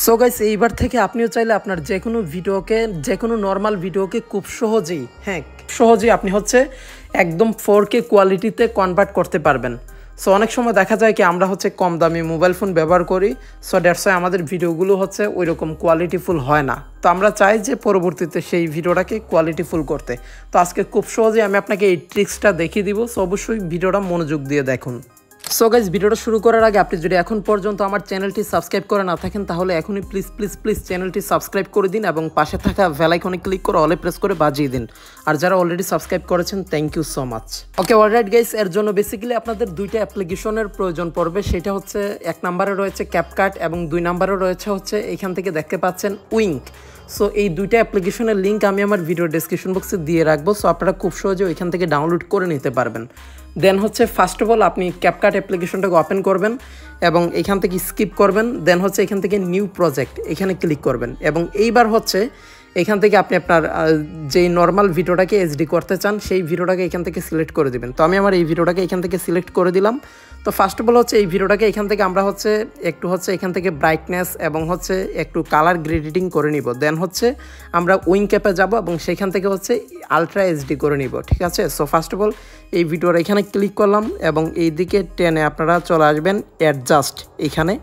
So guys এইবার থেকে আপনিও চাইলে আপনার যে কোনো নর্মাল ভিডিওকে খুব সহজেই আপনি একদম 4K কোয়ালিটিতে কনভার্ট করতে পারবেন। সো অনেক সময় দেখা যায় কি আমরা কম দামি মোবাইল ফোন ব্যবহার করি, সো দ্যাটস ওয়াই আমাদের ভিডিওগুলো ওই রকম কোয়ালিটিফুল হয় না। তো আমরা চাই যে পরবর্তীতে সেই ভিডিওটাকে কোয়ালিটিফুল করতে। তো আজকে খুব সহজেই আমি আপনাকে এই ট্রিক্সটা দেখিয়ে দিব। সো অবশ্যই ভিডিওটা মনোযোগ দিয়ে দেখুন। সো গাইজ, ভিডিওটা শুরু করার আগে আপনি যদি এখন পর্যন্ত আমার চ্যানেলটি সাবস্ক্রাইব করে না থাকেন তাহলে এখনই প্লিজ চ্যানেলটি সাবস্ক্রাইব করে দিন এবং পাশে থাকা বেল আইকনে ক্লিক করে অলে প্রেস করে বাজিয়ে দিন। আর যারা অলরেডি সাবস্ক্রাইব করেছেন thank you so much. Okay alright guys, এর জন্য বেসিক্যালি আপনাদের দুইটা অ্যাপ্লিকেশনের প্রয়োজন পড়বে। সেটা এক নম্বরে রয়েছে ক্যাপকাট এবং 2 নম্বরে রয়েছে এখান থেকে দেখতে পাচ্ছেন উইঙ্ক। সো এই দুইটা অ্যাপ্লিকেশনের লিঙ্ক আমি আমার ভিডিও ডেসক্রিপশন বক্সে দিয়ে রাখবো। সো আপনারা খুব সহজে ওইখান থেকে ডাউনলোড করে নিতে পারবেন। দেন ফার্স্ট অফ অল আপনি ক্যাপকাট অ্যাপ্লিকেশনটাকে ওপেন করবেন এবং এখান থেকে স্কিপ করবেন। দেন এখান থেকে নিউ প্রজেক্ট এখানে ক্লিক করবেন এবং এইবার এখান থেকে আপনি আপনার যেই নর্মাল ভিডিওটাকে এইচডি করতে চান সেই ভিডিওটাকে এখান থেকে সিলেক্ট করে দিবেন। তো আমি আমার এই ভিডিওটাকে এখান থেকে সিলেক্ট করে দিলাম। তো ফার্স্ট অফ অল এই ভিডিওটাকে এখান থেকে আমরা একটু এখান থেকে ব্রাইটনেস এবং একটু কালার গ্রেডিটিং করে নিব। দেন আমরা উইং ক্যাপে যাব এবং সেখান থেকে আলট্রা এইচডি করে নিব, ঠিক আছে। সো ফার্স্ট অফ অল এই ভিডিওর এখানে ক্লিক করলাম এবং এই দিকে টেনে আপনারা চলে আসবেন অ্যাডজাস্ট এখানে।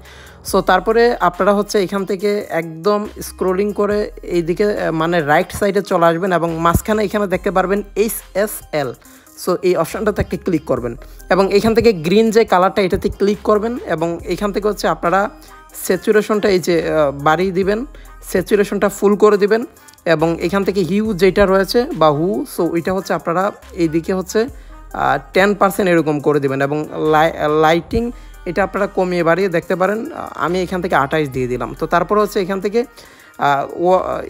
সো তারপরে আপনারা এখান থেকে একদম স্ক্রোলিং করে এইদিকে মানে রাইট সাইডে চলে আসবেন এবং মাঝখানে এখানে দেখতে পারবেন HSL। সো এই অপশানটাতে একটা ক্লিক করবেন এবং এখান থেকে গ্রিন যে কালারটা এটাতে ক্লিক করবেন এবং এখান থেকে আপনারা স্যাচুরেশনটা এই যে বাড়িয়ে দিবেন, স্যাচুরেশনটা ফুল করে দিবেন এবং এখান থেকে হিউ যেটা রয়েছে বা সো ওইটা আপনারা এইদিকে 10% এরকম করে দিবেন এবং লাইটিং এটা আপনারা কমিয়ে বাড়িয়ে দেখতে পারেন। আমি এখান থেকে 28 দিয়ে দিলাম। তো তারপর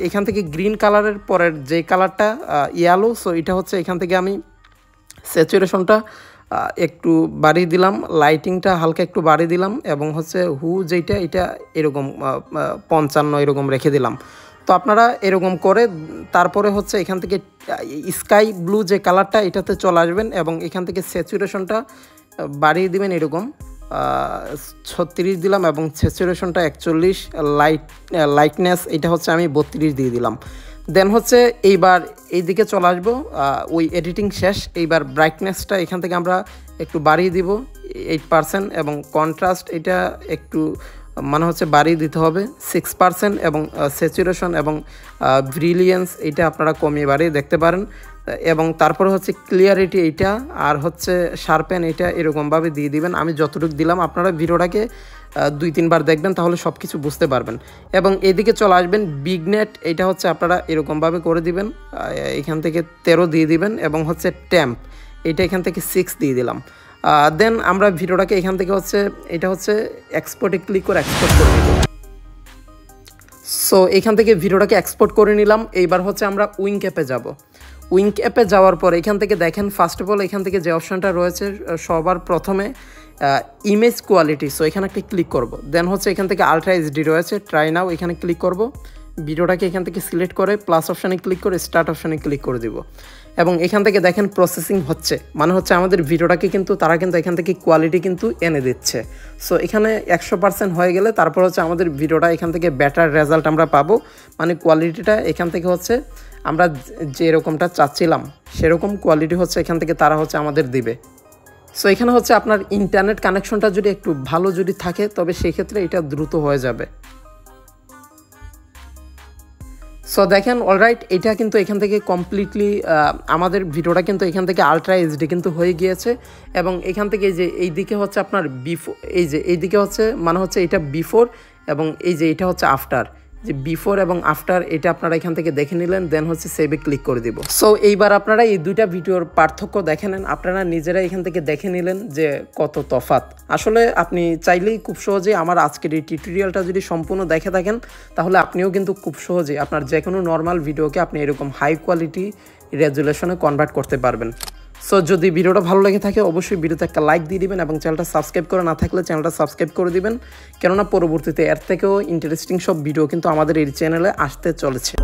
এখান থেকে গ্রিন কালারের পরের যে কালারটা ইয়েলো, সো এটা এখান থেকে আমি স্যাচুরেশনটা একটু বাড়িয়ে দিলাম, লাইটিংটা হালকা একটু বাড়িয়ে দিলাম এবং যেটা এটা এরকম 55 এরকম রেখে দিলাম। তো আপনারা এরকম করে তারপরে এখান থেকে স্কাই ব্লু যে কালারটা এটাতে চলে আসবেন এবং এখান থেকে স্যাচুরেশনটা বাড়িয়ে দিবেন এরকম 36 দিলাম এবং স্যাচুরেশনটা 41, লাইটনেস এটা আমি 32 দিয়ে দিলাম। দেন এইবার এইদিকে চলে আসবো, ওই এডিটিং শেষ। এইবার ব্রাইটনেসটা এখান থেকে আমরা একটু বাড়িয়ে দিব 8% এবং কন্ট্রাস্ট এটা একটু বাড়িয়ে দিতে হবে 6% এবং স্যাচুরেশন এবং ব্রিলিয়েন্স এটা আপনারা কমিয়ে বাড়িয়ে দেখতে পারেন এবং তারপরে ক্লিয়ারিটি এইটা আর শার্পেন এটা এরকমভাবে দিয়ে দিবেন। আমি যতটুকু দিলাম আপনারা ভিডিওটাকে 2-3 বার দেখবেন তাহলে সব কিছু বুঝতে পারবেন এবং এদিকে চলে আসবেন বিগনেট এটা আপনারা এরকমভাবে করে দিবেন, এখান থেকে 13 দিয়ে দিবেন এবং ট্যাম্প এটা এখান থেকে 6 দিয়ে দিলাম। দেন আমরা ভিডিওটাকে এখান থেকে এটা এক্সপোর্টে ক্লিক করে এক্সপোর্ট করে নিব। সো এখান থেকে ভিডিওটাকে এক্সপোর্ট করে নিলাম। এইবার আমরা উইঙ্ক অ্যাপে যাব। উইঙ্ক অ্যাপে যাওয়ার পর এখান থেকে দেখেন ফার্স্ট অফ অল এখান থেকে যে অপশানটা রয়েছে সবার প্রথমে ইমেজ কোয়ালিটি, সো এখানে একটা ক্লিক করব। দেন এখান থেকে আলট্রা এইচডি রয়েছে, ট্রাই নাও এখানে ক্লিক করব। ভিডিওটাকে এখান থেকে সিলেক্ট করে প্লাস অপশানে ক্লিক করে স্টার্ট অপশানে ক্লিক করে দিব এবং এখান থেকে দেখেন প্রসেসিং আমাদের ভিডিওটাকে তারা এখান থেকে কোয়ালিটি এনে দিচ্ছে। সো এখানে 100% হয়ে গেলে তারপর আমাদের ভিডিওটা এখান থেকে বেটার রেজাল্ট আমরা পাবো, কোয়ালিটিটা এখান থেকে আমরা যেরকমটা চাচ্ছিলাম সেরকম কোয়ালিটি এখান থেকে তারা আমাদের দিবে। সো এখানে আপনার ইন্টারনেট কানেকশনটা যদি একটু ভালো যদি থাকে তবে সেই ক্ষেত্রে এটা দ্রুত হয়ে যাবে। সো দেখেন অলরাইট এটা এখান থেকে কমপ্লিটলি আমাদের ভিডিওটা এখান থেকে আলট্রা এইচডি হয়ে গিয়েছে এবং এখান থেকে এইদিকে আপনার বিফোর এইদিকে এটা বিফোর এবং এটা আফটার, যে বিফোর এবং আফটার এটা আপনারা এখান থেকে দেখে নিলেন। দেন সেভে ক্লিক করে দিব। সো এইবার আপনারা এই দুইটা ভিডিওর পার্থক্য দেখে নেন, আপনারা নিজেরা এখান থেকে দেখে নিলেন যে কত তফাৎ। আসলে আপনি চাইলেই খুব সহজেই আমার আজকের এই টিউটোরিয়ালটা যদি সম্পূর্ণ দেখে থাকেন তাহলে আপনিও খুব সহজেই আপনার যে কোনো নর্মাল ভিডিওকে আপনি এরকম হাই কোয়ালিটি রেজুলেশনে কনভার্ট করতে পারবেন। সো যদি ভিডিওটা ভালো লেগে থাকে অবশ্যই ভিডিওতে একটা লাইক দিয়ে দিবেন এবং চ্যানেলটা সাবস্ক্রাইব করে না থাকলে চ্যানেলটা সাবস্ক্রাইব করে দিবেন, কেননা পরবর্তীতে এর থেকেও ইন্টারেস্টিং সব ভিডিও আমাদের এই চ্যানেলে আসতে চলেছে।